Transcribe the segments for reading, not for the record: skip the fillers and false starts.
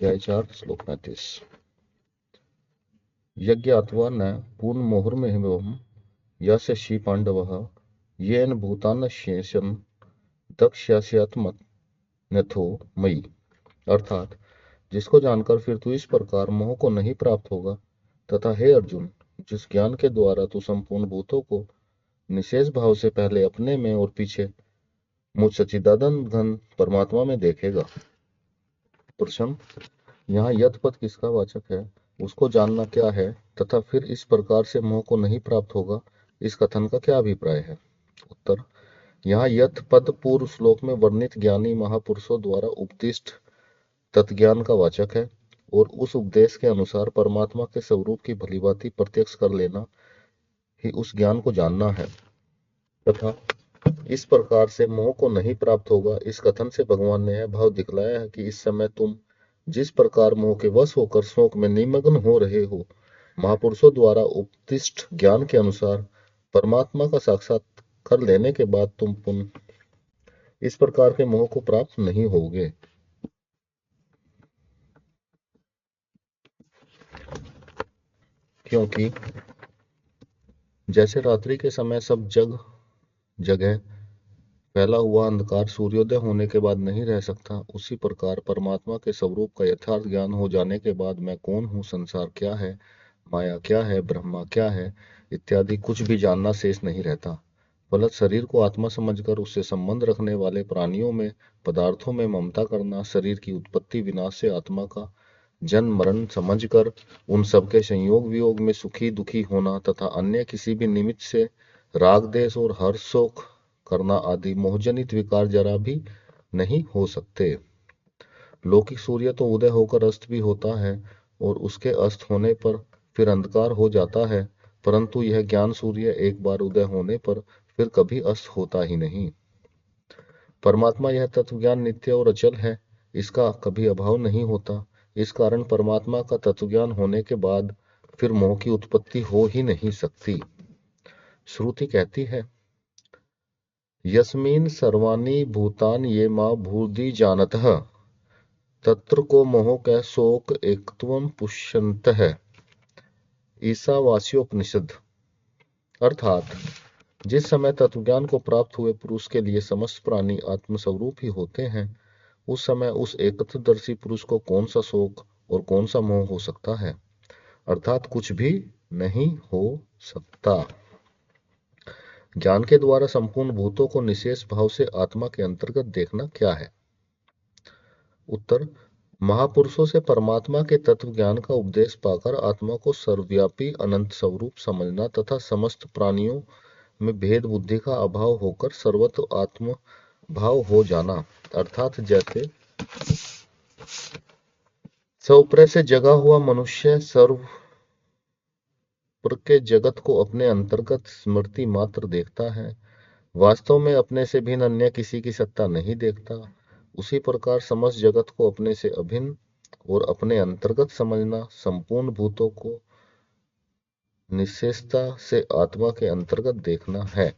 अध्याय 4 श्लोक 35। यज्ञात्वा न पूर्णमुहुर्मुहुर्मुहुः यस्य श्री पांडवः येन भूतान्नश्येषं दक्ष्यास्यात्मन्यथो मयि। अर्थात जिसको जानकर फिर तू इस प्रकार मोह को नहीं प्राप्त होगा, तथा हे अर्जुन, जिस ज्ञान के द्वारा तू संपूर्ण भूतों को निशेष भाव से पहले अपने में और पीछे मुझ सच्चिदानंद घन परमात्मा में देखेगा। प्रश्न: यहाँ यत पद किसका वाचक है, उसको जानना क्या है तथा फिर इस प्रकार से मोह को नहीं प्राप्त होगा, इस कथन का क्या अभिप्राय है? उत्तर: यहाँ यत पद पूर्व श्लोक में वर्णित ज्ञानी महापुरुषों द्वारा उपदिष्ट तत्ज्ञान का वाचक है और उस उपदेश के अनुसार परमात्मा के स्वरूप की भलीभांति प्रत्यक्ष कर लेना ही उस ज्ञान को जानना है तथा इस प्रकार से मोह को नहीं प्राप्त होगा। इस कथन से भगवान ने यह भाव दिखलाया है कि इस समय तुम जिस प्रकार मोह के वश होकर शोक में निमग्न हो रहे हो, महापुरुषों द्वारा उपदिष्ट ज्ञान के अनुसार परमात्मा का साक्षात कर लेने के बाद तुम पुनः इस प्रकार के मोह को प्राप्त नहीं होगे। क्योंकि जैसे रात्रि के समय सब जगह फैला हुआ अंधकार सूर्योदय होने के बाद नहीं रह सकता, उसी प्रकार परमात्मा के स्वरूप का यथार्थ ज्ञान हो जाने के बाद मैं कौन हूँ, संसार क्या है, माया क्या है, ब्रह्मा क्या है इत्यादि कुछ भी जानना शेष नहीं रहता। फलत शरीर को आत्मा समझकर उससे संबंध रखने वाले प्राणियों में, पदार्थों में ममता करना, शरीर की उत्पत्ति विनाश से आत्मा का जन्म मरण समझकर उन सबके संयोग वियोग में सुखी दुखी होना तथा अन्य किसी भी निमित्त से राग देश और हर्ष शोक करना आदि मोहजनित विकार जरा भी नहीं हो सकते। लौकिक सूर्य तो उदय होकर अस्त भी होता है और उसके अस्त होने पर फिर अंधकार हो जाता है, परंतु यह ज्ञान सूर्य एक बार उदय होने पर फिर कभी अस्त होता ही नहीं। परमात्मा यह तत्व ज्ञान नित्य और अचल है, इसका कभी अभाव नहीं होता। इस कारण परमात्मा का तत्व ज्ञान होने के बाद फिर मोह की उत्पत्ति हो ही नहीं सकती। श्रुति कहती है, यस्मिन् सर्वाणि भूतानि ये मा भूर्धि जानतः तत्र को मोह कै शोक एकत्वं पुष्यन्तः। ईशावास्योपनिषद। अर्थात जिस समय तत्वज्ञान को प्राप्त हुए पुरुष के लिए समस्त प्राणी आत्मस्वरूप ही होते हैं, उस समय उस एकत्वदर्शी पुरुष को कौन सा शोक और कौन सा मोह हो सकता है, अर्थात कुछ भी नहीं हो सकता। ज्ञान के द्वारा संपूर्ण भूतों को निशेष भाव से आत्मा के अंतर्गत देखना क्या है? उत्तर: महापुरुषों से परमात्मा के तत्व ज्ञान का उपदेश पाकर आत्मा को सर्वव्यापी अनंत स्वरूप समझना तथा समस्त प्राणियों में भेद बुद्धि का अभाव होकर सर्वत्र आत्म भाव हो जाना, अर्थात जैसे स्वप्र से जगा हुआ मनुष्य सर्व के जगत को अपने अंतर्गत स्मृति मात्र देखता है, वास्तव में अपने से भिन्न अन्य किसी की सत्ता नहीं देखता, उसी प्रकार समस्त जगत को अपने से अभिन्न और अपने अंतर्गत समझना संपूर्ण भूतों को निशेषता से आत्मा के अंतर्गत देखना है।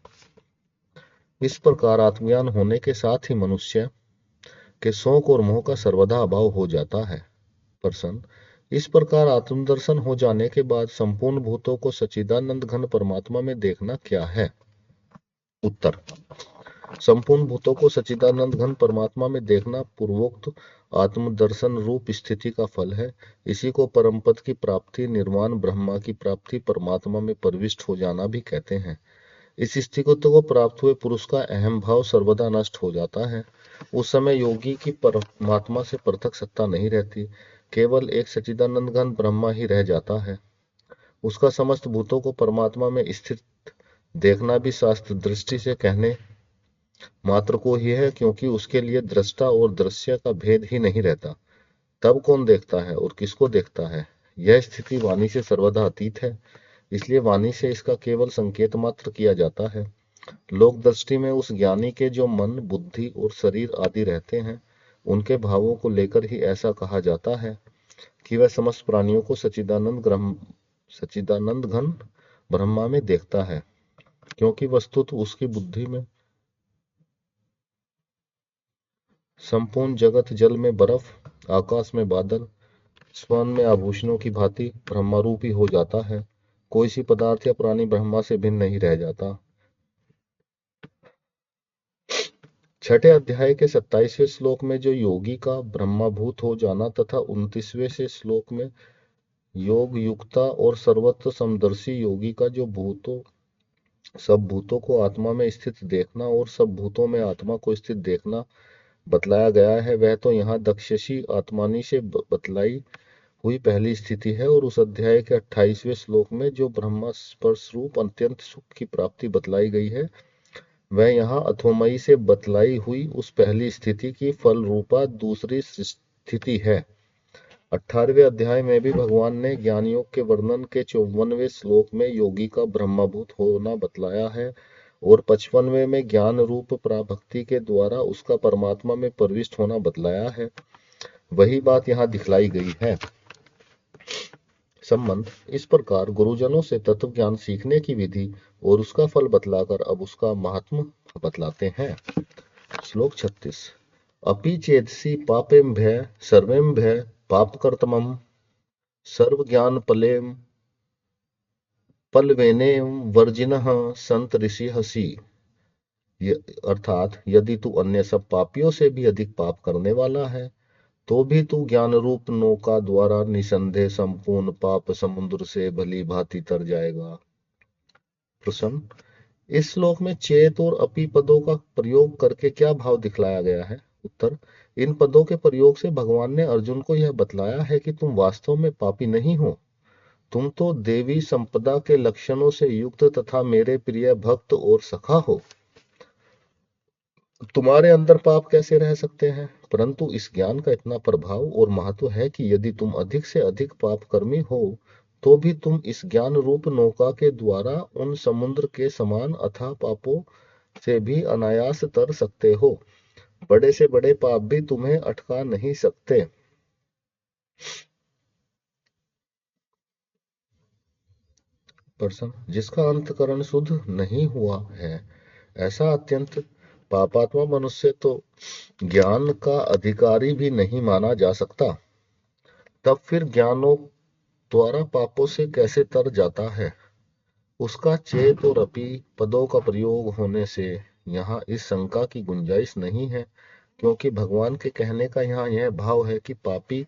इस प्रकार आत्मज्ञान होने के साथ ही मनुष्य के शोक और मोह का सर्वदा अभाव हो जाता है। प्रश्न: इस प्रकार आत्मदर्शन हो जाने के बाद संपूर्ण भूतों को सच्चिदानंद घन परमात्मा में देखना क्या है? उत्तर: संपूर्ण भूतों को सच्चिदानंद घन परमात्मा में देखना पूर्वोक्त आत्मदर्शन रूप स्थिति का फल है। इसी को परम पद की प्राप्ति, निर्वाण ब्रह्मा की प्राप्ति, परमात्मा में प्रविष्ट हो जाना भी कहते हैं। इस स्थिति को प्राप्त हुए पुरुष का अहम भाव सर्वदा नष्ट हो जाता है। उस समय योगी की परमात्मा से पृथक सत्ता नहीं रहती, केवल एक सच्चिदानंद घन ब्रह्मा ही रह जाता है। उसका समस्त भूतों को परमात्मा में स्थित देखना भी शास्त्र दृष्टि से कहने मात्र को ही है, क्योंकि उसके लिए दृष्टा और दृश्य का भेद ही नहीं रहता। तब कौन देखता है और किसको देखता है? यह स्थिति वाणी से सर्वदा अतीत है, इसलिए वाणी से इसका केवल संकेत मात्र किया जाता है। लोक दृष्टि में उस ज्ञानी के जो मन, बुद्धि और शरीर आदि रहते हैं, उनके भावों को लेकर ही ऐसा कहा जाता है कि वह समस्त प्राणियों को सच्चिदानंद घन ब्रह्मा में देखता है, क्योंकि वस्तुतः उसकी बुद्धि में संपूर्ण जगत जल में बर्फ आकाश में बादल स्वर्ण में आभूषणों की भांति ब्रह्मारूपी हो जाता है। कोई सी पदार्थ या प्राणी ब्रह्मा से भिन्न नहीं रह जाता। छठे अध्याय के 27वें श्लोक में जो योगी का ब्रह्माभूत हो जाना तथा 29वें से श्लोक में योग युक्ता और सर्वत्र समदर्शी योगी का जो सब भूतों को आत्मा में स्थित देखना और सब भूतों में आत्मा को स्थित देखना बतलाया गया है, वह तो यहाँ दक्षसी आत्मानी से बतलाई हुई पहली स्थिति है। और उस अध्याय के 28वें श्लोक में जो ब्रह्मा स्पर्श रूप अत्यंत सुख की प्राप्ति बतलाई गई है, वह यहाँ अथोमयी से बतलाई हुई उस पहली स्थिति की फल रूपा दूसरी स्थिति है। 18वें अध्याय में भी भगवान ने ज्ञान योग के वर्णन के 54वें श्लोक में योगी का ब्रह्मभूत होना बतलाया है और 55वें में ज्ञान रूप पराभक्ति के द्वारा उसका परमात्मा में प्रविष्ट होना बतलाया है। वही बात यहाँ दिखलाई गई है। संबंध इस प्रकार गुरुजनों से तत्व ज्ञान सीखने की विधि और उसका फल बतलाकर अब उसका महात्म बतलाते हैं। श्लोक 36। अपि चेदसि पापेभ्य सर्वेभ्य पापकर्तमं सर्व ज्ञान पलवेने वर्जिनः संत ऋषिहसि। अर्थात यदि तू अन्य सब पापियों से भी अधिक पाप करने वाला है तो भी तू ज्ञान रूप नौका द्वारा निसंदेह संपूर्ण पाप समुद्र से भली भांति तर जाएगा। प्रश्न, इस श्लोक में चेत और अपि पदों का प्रयोग करके क्या भाव दिखलाया गया है? उत्तर, इन पदों के प्रयोग से भगवान ने अर्जुन को यह बतलाया है कि तुम वास्तव में पापी नहीं हो। तुम तो देवी संपदा के लक्षणों से युक्त तथा मेरे प्रिय भक्त और सखा हो। तुम्हारे अंदर पाप कैसे रह सकते हैं? परंतु इस ज्ञान का इतना प्रभाव और महत्व है कि यदि तुम अधिक से अधिक पाप कर्मी हो तो भी तुम इस ज्ञान रूप नौका के द्वारा उन समुद्र के समान अथाह पापों से भी अनायास तर सकते हो। बड़े से बड़े पाप भी तुम्हें अटका नहीं सकते। प्रश्न, जिसका अंतकरण शुद्ध नहीं हुआ है ऐसा अत्यंत पापात्मा मनुष्य तो ज्ञान का अधिकारी भी नहीं माना जा सकता। तब फिर ज्ञानों द्वारा पापों से कैसे तर जाता है? उसका चेत और अपि पदों का प्रयोग होने से यहाँ इस शंका की गुंजाइश नहीं है, क्योंकि भगवान के कहने का यहाँ यह भाव है कि पापी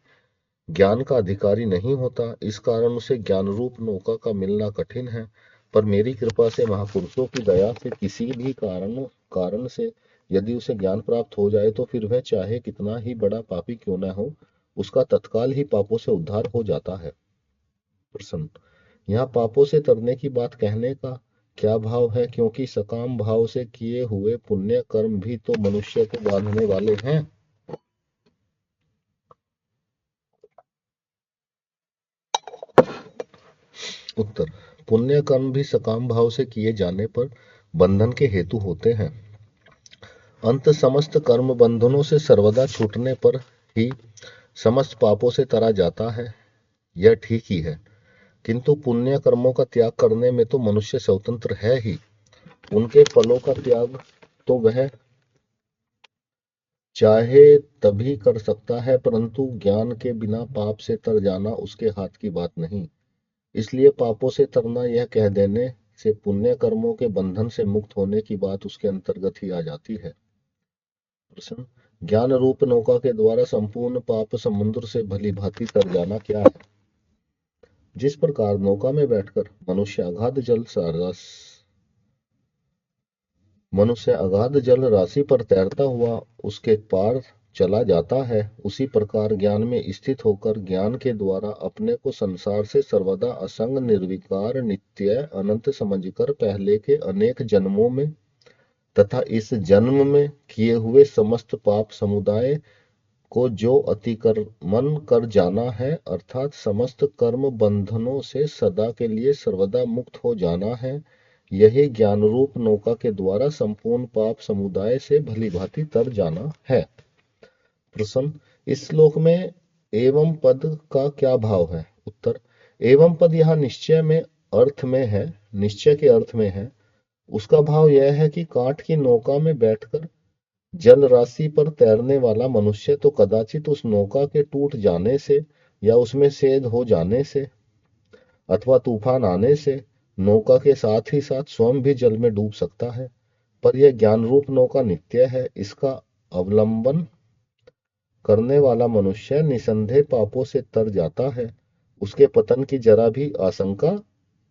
ज्ञान का अधिकारी नहीं होता, इस कारण उसे ज्ञान रूप नौका का मिलना कठिन है। पर मेरी कृपा से महापुरुषों की दया से किसी भी कारण से यदि उसे ज्ञान प्राप्त हो जाए तो फिर वह चाहे कितना ही बड़ा पापी क्यों न हो, उसका तत्काल ही पापों से उद्धार हो जाता है। प्रश्न, यहाँ पापों से तरने की बात कहने का क्या भाव है, क्योंकि सकाम भाव से किए हुए पुण्य कर्म भी तो मनुष्य को बांधने वाले हैं। उत्तर, पुण्य कर्म भी सकाम भाव से किए जाने पर बंधन के हेतु होते हैं। अंत समस्त कर्म बंधनों से सर्वदा छूटने पर ही समस्त पापों से तरा जाता है, यह ठीक ही है। किंतु पुण्य कर्मों का त्याग करने में तो मनुष्य स्वतंत्र है ही। उनके फलों का त्याग तो वह चाहे तभी कर सकता है, परंतु ज्ञान के बिना पाप से तर जाना उसके हाथ की बात नहीं। इसलिए पापों से तरना यह कह देने से पुण्य कर्मों के बंधन से मुक्त होने की बात उसके अंतर्गत ही आ जाती है। प्रश्न, ज्ञान रूप नौका के द्वारा संपूर्ण पाप समुद्र से भली भांति तर जाना क्या है? जिस प्रकार नौका में बैठकर मनुष्य अगाध जल राशि पर तैरता हुआ उसके पार चला जाता है, उसी प्रकार ज्ञान में स्थित होकर ज्ञान के द्वारा अपने को संसार से सर्वदा असंग निर्विकार नित्य अनंत समझकर पहले के अनेक जन्मों में तथा इस जन्म में किए हुए समस्त पाप समुदाय को जो अतिक्रमण कर जाना है, अर्थात समस्त कर्म बंधनों से सदा के लिए सर्वदा मुक्त हो जाना है, यही ज्ञान रूप नौका के द्वारा संपूर्ण पाप समुदाय से भली भांति तर जाना है। प्रश्न, इस श्लोक में एवं पद का क्या भाव है? उत्तर, एवं पद यहाँ निश्चय के अर्थ में है। उसका भाव यह है कि काठ की नौका में बैठकर जल राशि पर तैरने वाला मनुष्य तो कदाचित उस नौका के टूट जाने से या उसमें छेद हो जाने से अथवा तूफान आने से नौका के साथ ही साथ स्वयं भी जल में डूब सकता है, पर यह ज्ञान रूप नौका नित्य है। इसका अवलंबन करने वाला मनुष्य निसंदेह पापों से तर जाता है, उसके पतन की जरा भी आशंका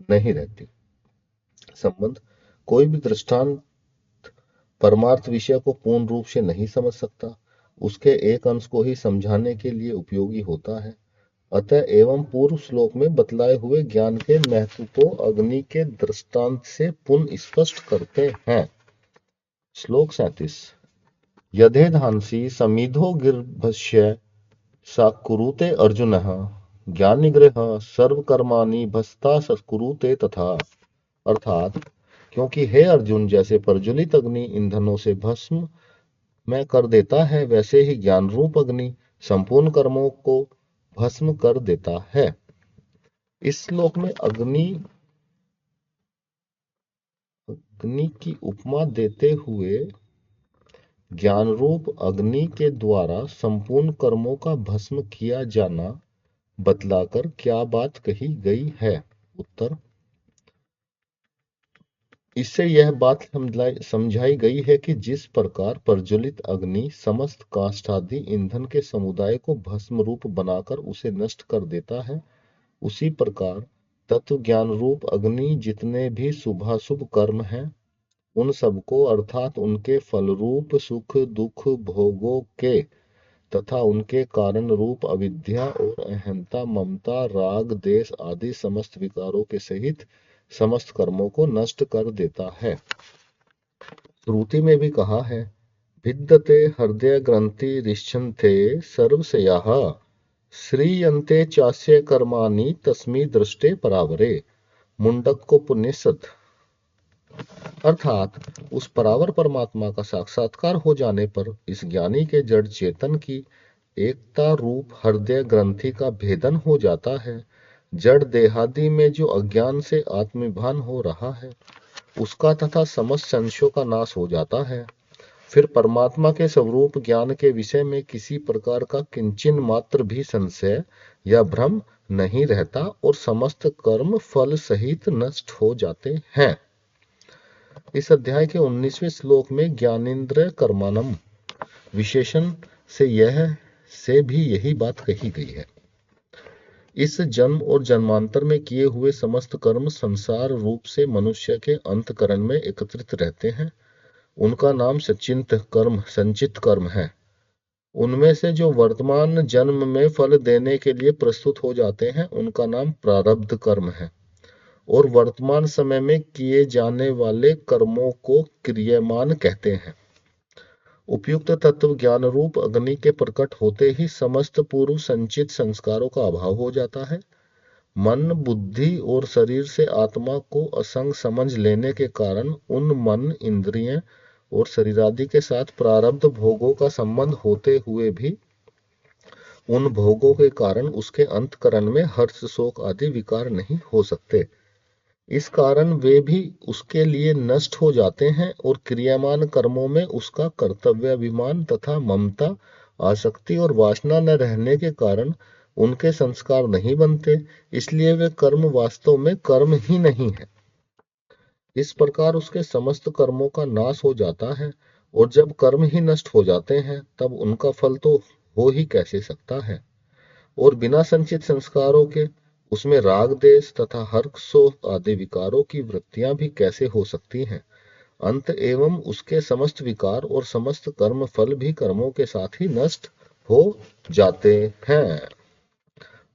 नहीं रहती। संबंध, कोई भी दृष्टांत परमार्थ विषय को पूर्ण रूप से नहीं समझ सकता, उसके एक अंश को ही समझाने के लिए उपयोगी होता है। अतः एवं पूर्व श्लोक में बतलाए हुए ज्ञान के महत्व को अग्नि के दृष्टांत से पुनः स्पष्ट करते हैं। श्लोक 37। यथेधांसि समिधो गिर्भस्य साकुरुते अर्जुनः ज्ञानिग्रह सर्वकर्माणि भस्ता सकुरुते तथा। अर्थात, क्योंकि हे अर्जुन, जैसे प्रज्वलित अग्नि ईंधनों से भस्म में कर देता है, वैसे ही ज्ञान रूप अग्नि संपूर्ण कर्मों को भस्म कर देता है। इस श्लोक में अग्नि की उपमा देते हुए ज्ञान रूप अग्नि के द्वारा संपूर्ण कर्मों का भस्म किया जाना बतलाकर क्या बात कही गई है? उत्तर, इससे यह बात समझाई गई है कि जिस प्रकार प्रज्वलित अग्नि समस्त काष्ठादि ईंधन के समुदाय को भस्म रूप बनाकर उसे नष्ट कर देता है, उसी प्रकार तत्व ज्ञान रूप अग्नि जितने भी शुभाशुभ कर्म हैं, उन सबको अर्थात उनके फल रूप सुख दुख भोगों के तथा उनके कारण रूप अविद्या और अहंता ममता राग देश आदि समस्त विकारों के सहित समस्त कर्मों को नष्ट कर देता है। श्रुति में भी कहा है, भिद्यते हृदय ग्रंथि रिष्यन्ते सर्वशयाः श्रीयन्ते चास्य कर्माणि तस्मै दृष्टे परावरे। मुंडक को पुण्यसत। अर्थात उस परावर परमात्मा का साक्षात्कार हो जाने पर इस ज्ञानी के जड़ चेतन की एकता रूप हृदय ग्रंथि का भेदन हो जाता है। जड़ देहादि में जो अज्ञान से आत्मभान हो रहा है, उसका तथा समस्त संशयों का नाश हो जाता है। फिर परमात्मा के स्वरूप ज्ञान के विषय में किसी प्रकार का किंचन मात्र भी संशय या भ्रम नहीं रहता और समस्त कर्म फल सहित नष्ट हो जाते हैं। इस अध्याय के 19वें श्लोक में ज्ञानेन्द्रिय कर्माणम विशेषण से भी यही बात कही गई है। इस जन्म और जन्मांतर में किए हुए समस्त कर्म संसार रूप से मनुष्य के अंतकरण में एकत्रित रहते हैं। उनका नाम संचित कर्म है। उनमें से जो वर्तमान जन्म में फल देने के लिए प्रस्तुत हो जाते हैं, उनका नाम प्रारब्ध कर्म है। और वर्तमान समय में किए जाने वाले कर्मों को क्रियमान कहते हैं। उपयुक्त तत्व ज्ञान रूप अग्नि के प्रकट होते ही समस्त पूर्व संचित संस्कारों का अभाव हो जाता है। मन बुद्धि और शरीर से आत्मा को असंग समझ लेने के कारण उन मन इंद्रिय और शरीर आदि के साथ प्रारब्ध भोगों का संबंध होते हुए भी उन भोगों के कारण उसके अंतकरण में हर्ष शोक आदि विकार नहीं हो सकते। इस कारण वे भी उसके लिए नष्ट हो जाते हैं और क्रियामान कर्मों में उसका कर्तव्याभिमान तथा ममता आसक्ति और वासना न रहने के कारण उनके संस्कार नहीं बनते, इसलिए वे कर्म वास्तव में कर्म ही नहीं है। इस प्रकार उसके समस्त कर्मों का नाश हो जाता है और जब कर्म ही नष्ट हो जाते हैं, तब उनका फल तो हो ही कैसे सकता है। और बिना संचित संस्कारों के उसमें राग देश तथा हर्ष शोक आदि विकारों की वृत्तियां भी कैसे हो सकती हैं। अंत एवं उसके समस्त विकार और समस्त कर्म फल भी कर्मों के साथ ही नष्ट हो जाते हैं।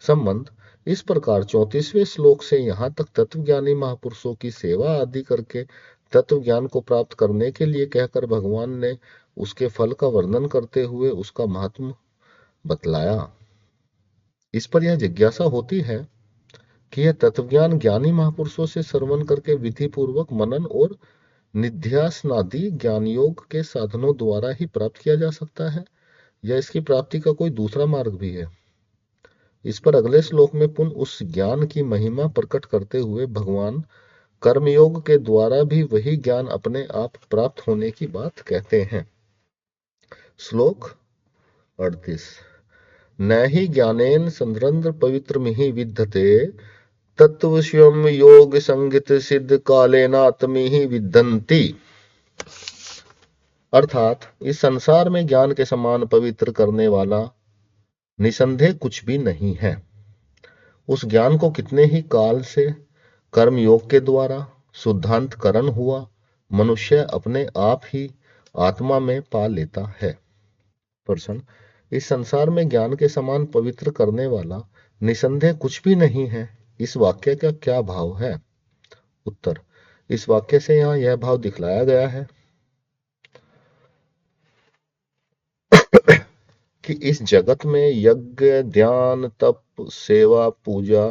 संबंध, इस प्रकार 34वें श्लोक से यहाँ तक तत्वज्ञानी महापुरुषों की सेवा आदि करके तत्व ज्ञान को प्राप्त करने के लिए कहकर भगवान ने उसके फल का वर्णन करते हुए उसका महात्म बतलाया। इस पर यह जिज्ञासा होती है कि यह तत्वज्ञान ज्ञानी महापुरुषों से श्रवण करके विधि पूर्वक मनन और निध्यासनादि ज्ञान योग के साधनों द्वारा ही प्राप्त किया जा सकता है, या इसकी प्राप्ति का कोई दूसरा मार्ग भी है। इस पर अगले श्लोक में पुनः उस ज्ञान की महिमा प्रकट करते हुए भगवान कर्मयोग के द्वारा भी वही ज्ञान अपने आप प्राप्त होने की बात कहते हैं। श्लोक 38। न हि ज्ञानेन संद्रंद्र पवित्र मिहि विद्यते तत्वस्यम योग संगीत सिद्ध कालेनात्मि ही विद्धन्ति। अर्थात इस संसार में ज्ञान के समान पवित्र करने वाला निसंदेह कुछ भी नहीं है। उस ज्ञान को कितने ही काल से कर्म योग के द्वारा शुद्धांतकरण हुआ मनुष्य अपने आप ही आत्मा में पा लेता है। प्रश्न, इस संसार में ज्ञान के समान पवित्र करने वाला निसंदेह कुछ भी नहीं है, इस वाक्य का क्या भाव है? उत्तर, इस वाक्य से यहाँ यह भाव दिखलाया गया है कि इस जगत में यज्ञ, ध्यान, तप, सेवा, पूजा,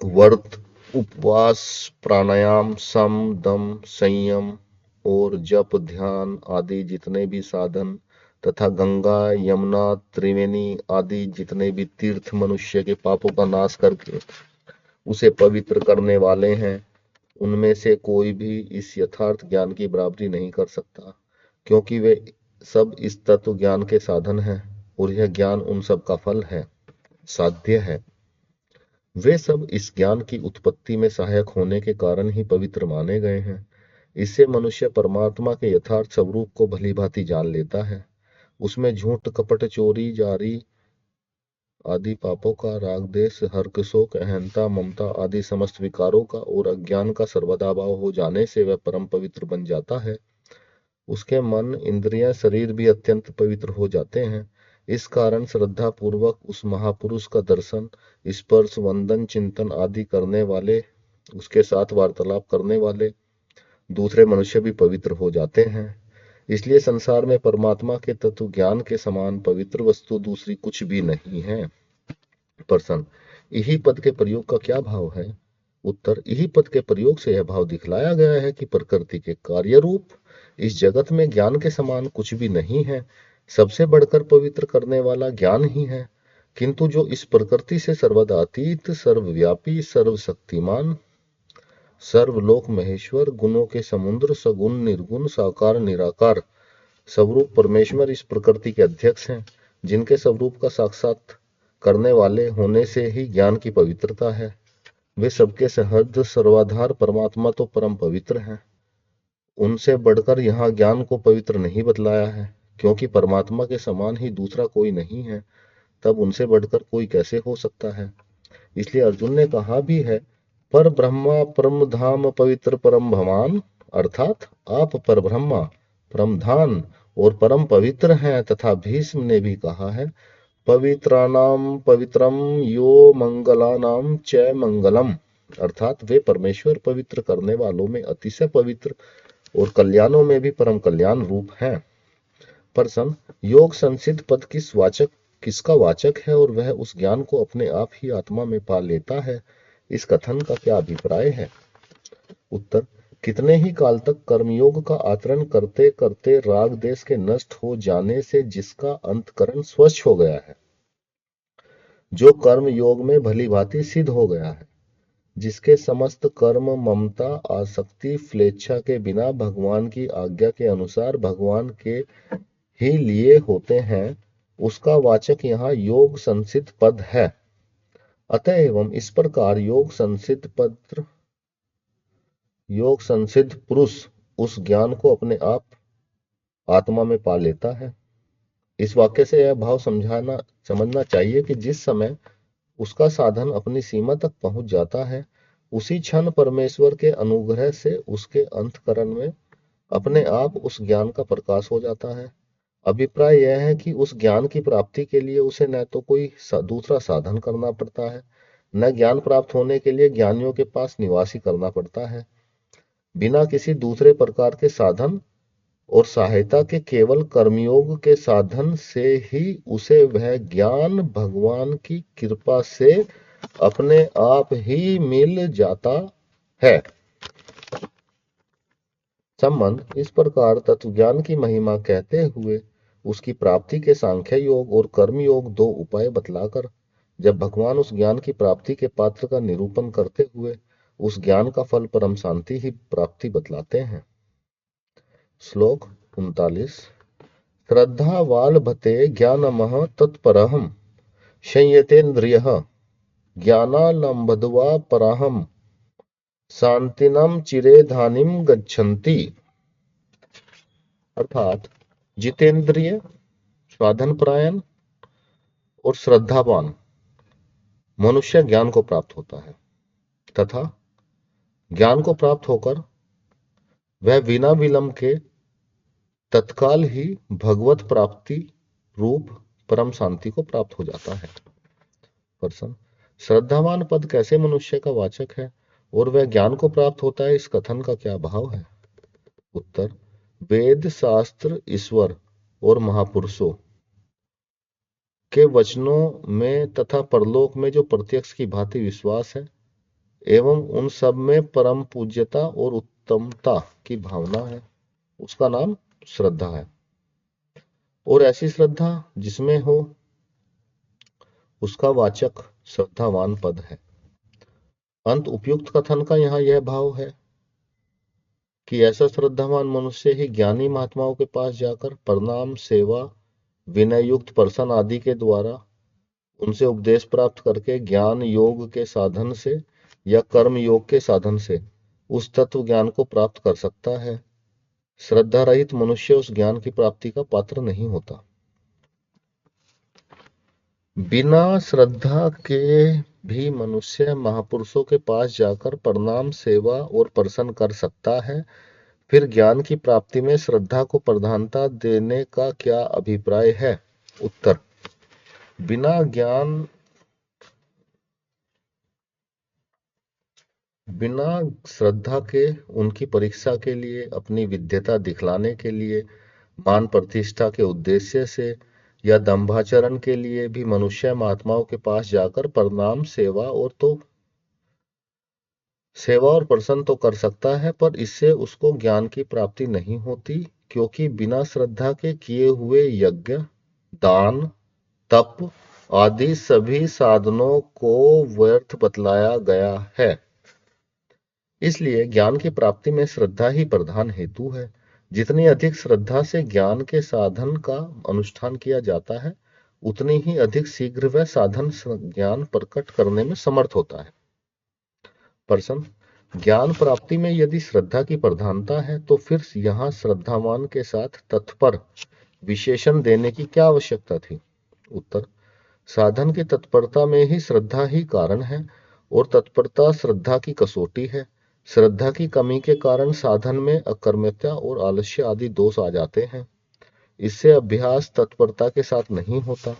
व्रत, उपवास, प्राणायाम, सम, दम, संयम और जप, ध्यान आदि जितने भी साधन तथा गंगा, यमुना, त्रिवेणी आदि जितने भी तीर्थ मनुष्य के पापों का नाश करके उसे पवित्र करने वाले हैं, उनमें से कोई भी इस यथार्थ ज्ञान की बराबरी नहीं कर सकता, क्योंकि वे सब इस तत्व ज्ञान के साधन हैं और यह ज्ञान उन सब का फल है, साध्य है। वे सब इस ज्ञान की उत्पत्ति में सहायक होने के कारण ही पवित्र माने गए हैं। इससे मनुष्य परमात्मा के यथार्थ स्वरूप को भली भांति जान लेता है। उसमें झूठ, कपट, चोरी, जारी आदि पापों का, राग, द्वेष, हर्ष, शोक, अहंता, ममता आदि समस्त विकारों का और अज्ञान का सर्वदा अभाव हो जाने से वह परम पवित्र बन जाता है। उसके मन, इंद्रियां, शरीर भी अत्यंत पवित्र हो जाते हैं। इस कारण श्रद्धा पूर्वक उस महापुरुष का दर्शन, स्पर्श, वंदन, चिंतन आदि करने वाले, उसके साथ वार्तालाप करने वाले दूसरे मनुष्य भी पवित्र हो जाते हैं। इसलिए संसार में परमात्मा के तत्व ज्ञान के समान पवित्र वस्तु दूसरी कुछ भी नहीं है। प्रश्न, यही पद के प्रयोग का क्या भाव है? उत्तर, यही पद के प्रयोग से यह भाव दिखलाया गया है कि प्रकृति के कार्य रूप इस जगत में ज्ञान के समान कुछ भी नहीं है। सबसे बढ़कर पवित्र करने वाला ज्ञान ही है, किंतु जो इस प्रकृति से सर्वदा अतीत, सर्वव्यापी, सर्वशक्तिमान, सर्वलोक महेश्वर, गुणों के समुद्र, सगुण, निर्गुण, साकार, निराकार स्वरूप परमेश्वर इस प्रकृति के अध्यक्ष हैं, जिनके स्वरूप का साक्षात करने वाले होने से ही ज्ञान की पवित्रता है। वे सबके सहृद सर्वाधार परमात्मा तो परम पवित्र हैं। उनसे बढ़कर यहाँ ज्ञान को पवित्र नहीं बतलाया है, क्योंकि परमात्मा के समान ही दूसरा कोई नहीं है, तब उनसे बढ़कर कोई कैसे हो सकता है? इसलिए अर्जुन ने कहा भी है, पर ब्रह्मा परम धाम पवित्र परम भवान, अर्थात आप पर ब्रह्मा, परम धाम और परम पवित्र हैं। तथा भीष्म ने भी कहा है, पवित्राणाम पवित्रम यो मंगलानाम च मंगलम, अर्थात वे परमेश्वर पवित्र करने वालों में अतिशय पवित्र और कल्याणों में भी परम कल्याण रूप हैं। प्रश्न, योग संसिद्ध पद किसका वाचक है और वह उस ज्ञान को अपने आप ही आत्मा में पा लेता है, इस कथन का क्या अभिप्राय है? उत्तर, कितने ही काल तक कर्मयोग का आचरण करते करते राग देश के नष्ट हो जाने से जिसका अंतकरण स्वच्छ हो गया है, जो कर्म योग में भली भांति सिद्ध हो गया है, जिसके समस्त कर्म ममता, आसक्ति, फ्लेच्छा के बिना भगवान की आज्ञा के अनुसार भगवान के ही लिए होते हैं, उसका वाचक यहाँ योग संसिद्ध पद है। अतएव इस प्रकार योग संसिद्ध पुरुष उस ज्ञान को अपने आप आत्मा में पा लेता है। इस वाक्य से यह भाव समझना चाहिए कि जिस समय उसका साधन अपनी सीमा तक पहुंच जाता है, उसी क्षण परमेश्वर के अनुग्रह से उसके अंतःकरण में अपने आप उस ज्ञान का प्रकाश हो जाता है। अभिप्राय यह है कि उस ज्ञान की प्राप्ति के लिए उसे न तो कोई दूसरा साधन करना पड़ता है, न ज्ञान प्राप्त होने के लिए ज्ञानियों के पास निवासी करना पड़ता है। बिना किसी दूसरे प्रकार के साधन और सहायता के केवल कर्मयोग के साधन से ही उसे वह ज्ञान भगवान की कृपा से अपने आप ही मिल जाता है। संबंध इस प्रकार तत्वज्ञान की महिमा कहते हुए उसकी प्राप्ति के सांख्य योग और कर्म योग दो उपाय बतलाकर, जब भगवान उस ज्ञान की प्राप्ति के पात्र का निरूपण करते हुए उस ज्ञान का फल परम शांति ही प्राप्ति बतलाते हैं। श्लोक 39। श्रद्धा वालभते ज्ञानमः तत्परहं संयतेन्द्रियः ज्ञानालंबध्वा पराहम शांतिनम चिरेधानिम गच्छन्ति। अर्थात जितेंद्रिय, साधन परायण और श्रद्धावान मनुष्य ज्ञान को प्राप्त होता है तथा ज्ञान को प्राप्त होकर वह बिना विलंब के तत्काल ही भगवत प्राप्ति रूप परम शांति को प्राप्त हो जाता है। प्रश्न, श्रद्धावान पद कैसे मनुष्य का वाचक है और वह ज्ञान को प्राप्त होता है, इस कथन का क्या भाव है? उत्तर, वेद शास्त्र ईश्वर और महापुरुषों के वचनों में तथा परलोक में जो प्रत्यक्ष की भांति विश्वास है एवं उन सब में परम पूज्यता और उत्तमता की भावना है, उसका नाम श्रद्धा है। और ऐसी श्रद्धा जिसमें हो उसका वाचक श्रद्धावान पद है। अंत उपयुक्त कथन का यहाँ यह भाव है कि ऐसा श्रद्धावान मनुष्य ही ज्ञानी महात्माओं के पास जाकर प्रणाम, सेवा, विनय युक्त प्रसन्न आदि के द्वारा उनसे उपदेश प्राप्त करके ज्ञान योग के साधन से या कर्म योग के साधन से उस तत्व ज्ञान को प्राप्त कर सकता है। श्रद्धा रहित मनुष्य उस ज्ञान की प्राप्ति का पात्र नहीं होता। बिना श्रद्धा के भी मनुष्य महापुरुषों के पास जाकर प्रणाम, सेवा और प्रसन्न कर सकता है। फिर ज्ञान की प्राप्ति में श्रद्धा को प्रधानता देने का क्या अभिप्राय है? उत्तर, बिना श्रद्धा के उनकी परीक्षा के लिए, अपनी विद्यता दिखलाने के लिए, मान प्रतिष्ठा के उद्देश्य से या दंभाचरण के लिए भी मनुष्य महात्माओं के पास जाकर प्रणाम, सेवा और प्रसन्न तो कर सकता है, पर इससे उसको ज्ञान की प्राप्ति नहीं होती, क्योंकि बिना श्रद्धा के किए हुए यज्ञ, दान, तप आदि सभी साधनों को व्यर्थ बतलाया गया है। इसलिए ज्ञान की प्राप्ति में श्रद्धा ही प्रधान हेतु है। जितनी अधिक श्रद्धा से ज्ञान के साधन का अनुष्ठान किया जाता है, उतनी ही अधिक शीघ्र वह साधन ज्ञान प्रकट करने में समर्थ होता है। प्रश्न, ज्ञान प्राप्ति में यदि श्रद्धा की प्रधानता है तो फिर यहाँ श्रद्धावान के साथ तत्पर विशेषण देने की क्या आवश्यकता थी? उत्तर, साधन की तत्परता में ही श्रद्धा ही कारण है और तत्परता श्रद्धा की कसौटी है। श्रद्धा की कमी के कारण साधन में अकर्मण्यता और आलस्य आदि दोष आ जाते हैं। इससे अभ्यास तत्परता के साथ नहीं होता।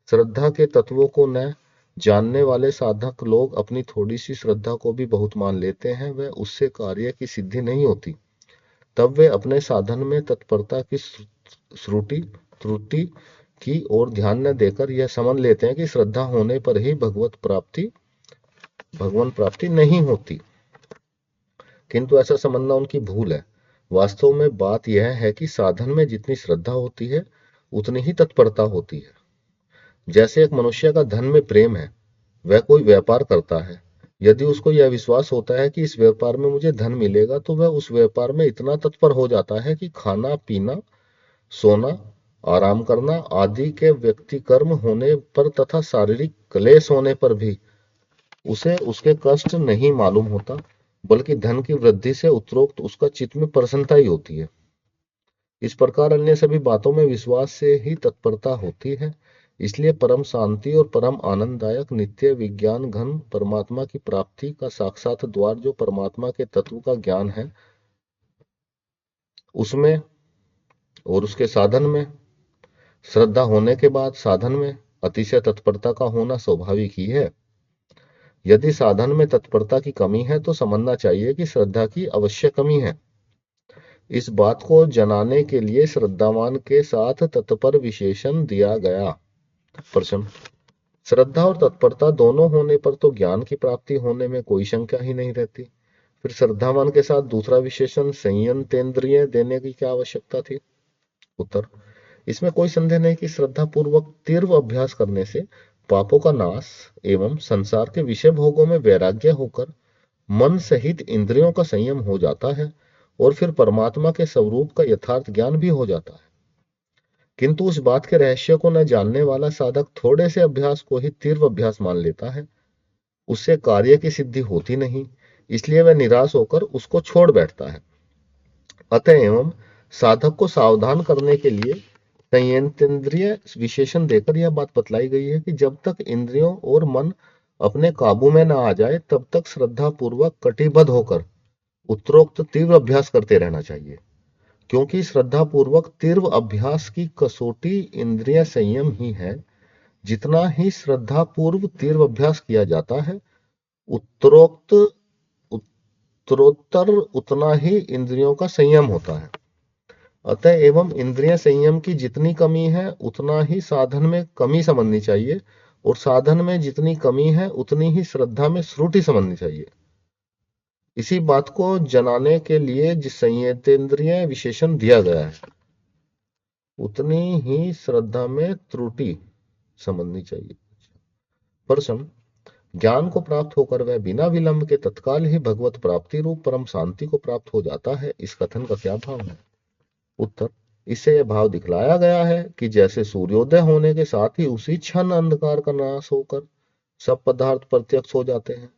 श्रद्धा के तत्वों को न जानने वाले साधक लोग अपनी थोड़ी सी श्रद्धा को भी बहुत मान लेते हैं, वह उससे कार्य की सिद्धि नहीं होती। तब वे अपने साधन में तत्परता की त्रुटि की ओर ध्यान न देकर यह समझ लेते हैं कि श्रद्धा होने पर ही भगवान प्राप्ति नहीं होती। किंतु ऐसा समझना उनकी भूल है। वास्तव में बात यह है कि साधन में जितनी श्रद्धा होती है उतनी ही तत्परता होती है। जैसे एक मनुष्य का धन में प्रेम है, वह कोई व्यापार करता है, यदि उसको यह विश्वास होता है कि इस व्यापार में मुझे धन मिलेगा तो वह उस व्यापार में इतना तत्पर हो जाता है कि खाना पीना, सोना, आराम करना आदि के व्यक्ति कर्म होने पर तथा शारीरिक क्लेश होने पर भी उसे उसके कष्ट नहीं मालूम होता, बल्कि धन की वृद्धि से उत्तरोक्त उसका चित्त में प्रसन्नता ही होती है। इस प्रकार अन्य सभी बातों में विश्वास से ही तत्परता होती है। इसलिए परम शांति और परम आनंददायक नित्य विज्ञान घन परमात्मा की प्राप्ति का साक्षात द्वार जो परमात्मा के तत्व का ज्ञान है, उसमें और उसके साधन में श्रद्धा होने के बाद साधन में अतिशय तत्परता का होना स्वाभाविक ही है। यदि साधन में तत्परता की कमी है तो समझना चाहिए कि श्रद्धा की अवश्य कमी है। इस बात को जनाने के लिए श्रद्धावान के साथ तत्पर विशेषण दिया गया। प्रश्न, श्रद्धा और तत्परता दोनों होने पर तो ज्ञान की प्राप्ति होने में कोई शंका ही नहीं रहती। फिर श्रद्धावान के साथ दूसरा विशेषण संयंतेन्द्रिय देने की क्या आवश्यकता थी? उत्तर, इसमें कोई संदेह नहीं कि श्रद्धा पूर्वक तीव्र अभ्यास करने से पापों का नाश एवं संसार के विषय भोगों में वैराग्य होकर मन सहित इंद्रियों का संयम हो जाता है और फिर परमात्मा के स्वरूप का यथार्थ ज्ञान भी हो जाता है। किंतु उस बात के रहस्य को न जानने वाला साधक थोड़े से अभ्यास को ही तीव्र अभ्यास मान लेता है। उससे कार्य की सिद्धि होती नहीं, इसलिए वह निराश होकर उसको छोड़ बैठता है। अतएव साधक को सावधान करने के लिए संयंत्रेंद्रिय विशेषण देकर यह बात बतलाई गई है कि जब तक इंद्रियों और मन अपने काबू में न आ जाए तब तक श्रद्धा पूर्वक कटिबद्ध होकर उत्तरोक्त तीव्र अभ्यास करते रहना चाहिए, क्योंकि श्रद्धा पूर्वक तीव्र अभ्यास की कसौटी इंद्रिय संयम ही है। जितना ही श्रद्धा पूर्व तीव्र अभ्यास किया जाता है, उत्तरोक्त उत्तरोत्तर उतना ही इंद्रियों का संयम होता है। अतः एवं इंद्रिय संयम की जितनी कमी है उतना ही साधन में कमी समझनी चाहिए, और साधन में जितनी कमी है उतनी ही श्रद्धा में त्रुटि समझनी चाहिए। इसी बात को जनाने के लिए जिस संयतेंद्रिय विशेषण दिया गया है, उतनी ही श्रद्धा में त्रुटि समझनी चाहिए। प्रश्न, ज्ञान को प्राप्त होकर वह बिना विलंब के तत्काल ही भगवत प्राप्ति रूप परम शांति को प्राप्त हो जाता है, इस कथन का क्या भाव है? उत्तर, इससे यह भाव दिखलाया गया है कि जैसे सूर्योदय होने के साथ ही उसी क्षण अंधकार का नाश होकर सब पदार्थ प्रत्यक्ष हो जाते हैं,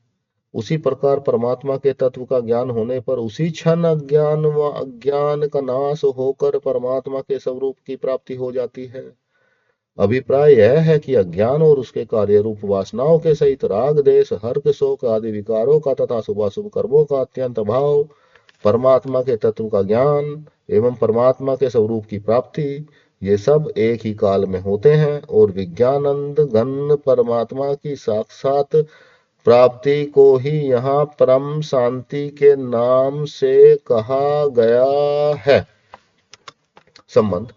उसी प्रकार परमात्मा के तत्व का ज्ञान होने पर उसी क्षण अज्ञान व अज्ञान का नाश होकर परमात्मा के स्वरूप की प्राप्ति हो जाती है। अभिप्राय यह है कि अज्ञान और उसके कार्य रूप वासनाओं के सहित राग, देश, हर्ष, शोक आदि विकारों का तथा शुभाशुभ कर्मों का अत्यंत अभाव, परमात्मा के तत्व का ज्ञान एवं परमात्मा के स्वरूप की प्राप्ति, ये सब एक ही काल में होते हैं और विज्ञानंद घन परमात्मा की साक्षात प्राप्ति को ही यहाँ परम शांति के नाम से कहा गया है। संबंध,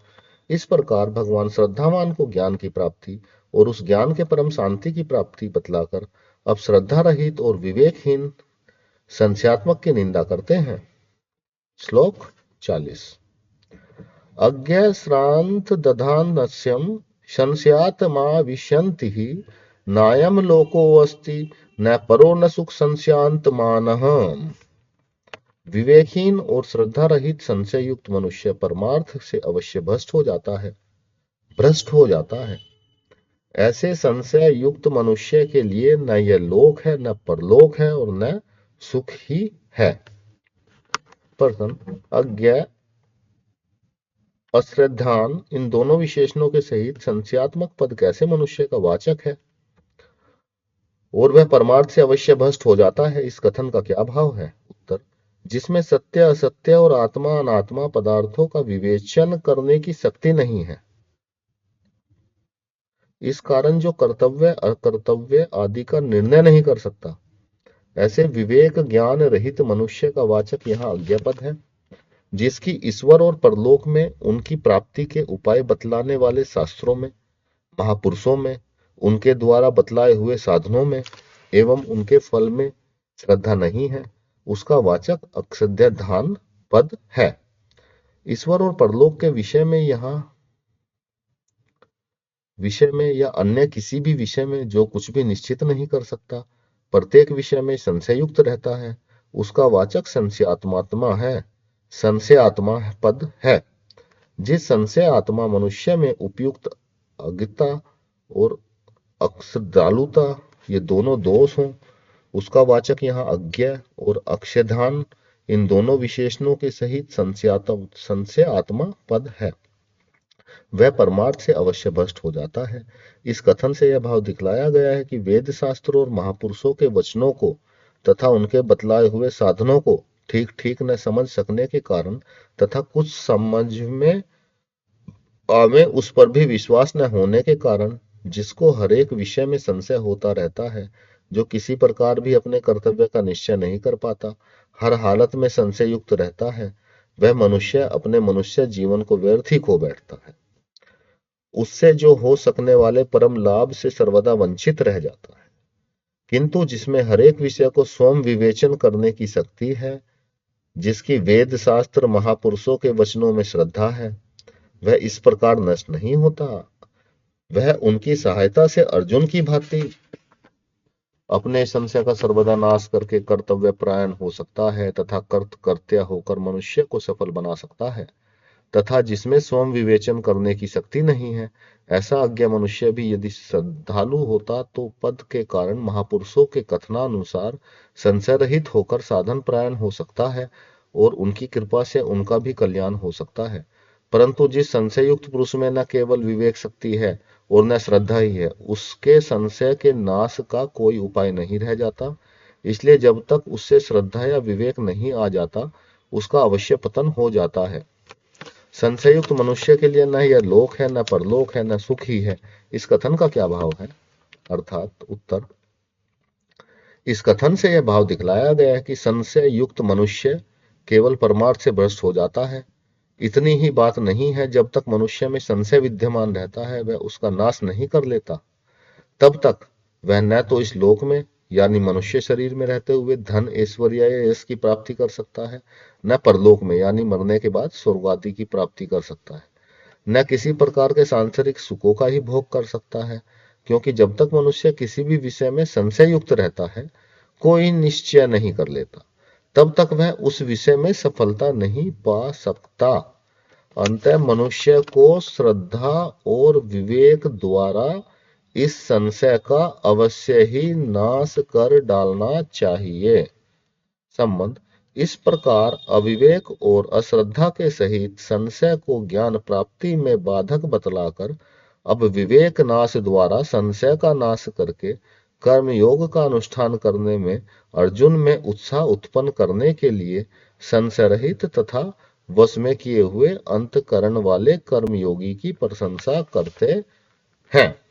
इस प्रकार भगवान श्रद्धावान को ज्ञान की प्राप्ति और उस ज्ञान के परम शांति की प्राप्ति बतलाकर अब श्रद्धा रहित और विवेकहीन संशयात्मक की निंदा करते हैं। श्लोक 40। अज्ञ श्रांत दधानस्यम संशयात्मा विशन्ति नायम लोको अस्ति न परो न सुख संशयान्तमानः। विवेकहीन और श्रद्धा रहित संशय युक्त मनुष्य परमार्थ से अवश्य भ्रष्ट हो जाता है। ऐसे संशय युक्त मनुष्य के लिए न यह लोक है, न परलोक है और न सुख ही है। प्रश्न, अज्ञ, अश्रद्धान इन दोनों विशेषणों के सहित संशयात्मक पद कैसे मनुष्य का वाचक है और वह परमार्थ से अवश्य भ्रष्ट हो जाता है, इस कथन का क्या भाव है? उत्तर, जिसमें सत्य, असत्य और आत्मा अनात्मा पदार्थों का विवेचन करने की शक्ति नहीं है, इस कारण जो कर्तव्य अकर्तव्य आदि का निर्णय नहीं कर सकता, ऐसे विवेक ज्ञान रहित मनुष्य का वाचक यहाँ अज्ञापद है, जिसकी ईश्वर और परलोक में उनकी प्राप्ति के उपाय बतलाने वाले शास्त्रों में, महापुरुषों में, उनके द्वारा बतलाए हुए साधनों में एवं उनके फल में श्रद्धा नहीं है, उसका वाचक अश्रद्धान पद है। ईश्वर और परलोक के विषय में या अन्य किसी भी विषय में जो कुछ भी निश्चित नहीं कर सकता, प्रत्येक विषय में संशयुक्त रहता है, उसका वाचक संशयात्मा है, संशयात्मा पद है। जिस संशय आत्मा मनुष्य में उपयुक्त अज्ञता और अश्रद्धालुता ये दोनों दोष हों, उसका वाचक यहाँ अज्ञ और अक्षयधान इन दोनों विशेषणों के सहित संशय आत्मा पद है, वह परमार्थ से अवश्य भ्रष्ट हो जाता है। इस कथन से यह भाव दिखलाया गया है कि वेद शास्त्र और महापुरुषों के वचनों को तथा उनके बतलाए हुए साधनों को ठीक ठीक न समझ सकने के कारण तथा कुछ समझ में आवे उस पर भी विश्वास न होने के कारण जिसको हर एक विषय में संशय होता रहता है, जो किसी प्रकार भी अपने कर्तव्य का निश्चय नहीं कर पाता, हर हालत में संशय युक्त रहता है, वह मनुष्य अपने मनुष्य जीवन को व्यर्थ ही खो बैठता है। उससे जो हो सकने वाले परम लाभ से सर्वदा वंचित रह जाता है। किंतु जिसमें हर एक विषय को स्वयं विवेचन करने की शक्ति है, जिसकी वेद शास्त्र महापुरुषों के वचनों में श्रद्धा है, वह इस प्रकार नष्ट नहीं होता। वह उनकी सहायता से अर्जुन की भांति अपने संशय का सर्वदा नाश करके कर्तव्य परायण हो सकता है तथा कर्त्य होकर मनुष्य को सफल बना सकता है। तथा जिसमें स्वयं विवेचन करने की शक्ति नहीं है, ऐसा अज्ञ मनुष्य भी यदि श्रद्धालु होता तो पद के कारण महापुरुषों के कथनानुसार संशय रहित होकर साधन परायण हो सकता है और उनकी कृपा से उनका भी कल्याण हो सकता है। परंतु जिस संशय युक्त पुरुष में न केवल विवेक शक्ति है और न श्रद्धा ही है, उसके संशय के नाश का कोई उपाय नहीं रह जाता। इसलिए जब तक उससे श्रद्धा या विवेक नहीं आ जाता, उसका अवश्य पतन हो जाता है। संशयुक्त मनुष्य के लिए न यह लोक है, न परलोक है, न सुख ही है। इस कथन का क्या भाव है? अर्थात उत्तर, इस कथन से यह भाव दिखलाया गया है कि संशय युक्त मनुष्य केवल परमार्थ से भ्रष्ट हो जाता है। इतनी ही बात नहीं है, जब तक मनुष्य में संशय विद्यमान रहता है, वह उसका नाश नहीं कर लेता, तब तक वह न तो इस लोक में यानी मनुष्य शरीर में रहते हुए धन ऐश्वर्य या यश की प्राप्ति कर सकता है, न परलोक में यानी मरने के बाद स्वर्ग आदि की प्राप्ति कर सकता है, न किसी प्रकार के सांसारिक सुखों का ही भोग कर सकता है। क्योंकि जब तक मनुष्य किसी भी विषय में संशय युक्त रहता है, कोई निश्चय नहीं कर लेता, तब तक वह उस विषय में सफलता नहीं पा सकता। अतः मनुष्य को श्रद्धा और विवेक द्वारा इस संशय का अवश्य ही नाश कर डालना चाहिए। संबंध, इस प्रकार अविवेक और अश्रद्धा के सहित संशय को ज्ञान प्राप्ति में बाधक बतलाकर अब विवेक नाश द्वारा संशय का नाश करके कर्म योग का अनुष्ठान करने में अर्जुन में उत्साह उत्पन्न करने के लिए संशय रहित तथा वश में किए हुए अंतकरण वाले कर्मयोगी की प्रशंसा करते हैं।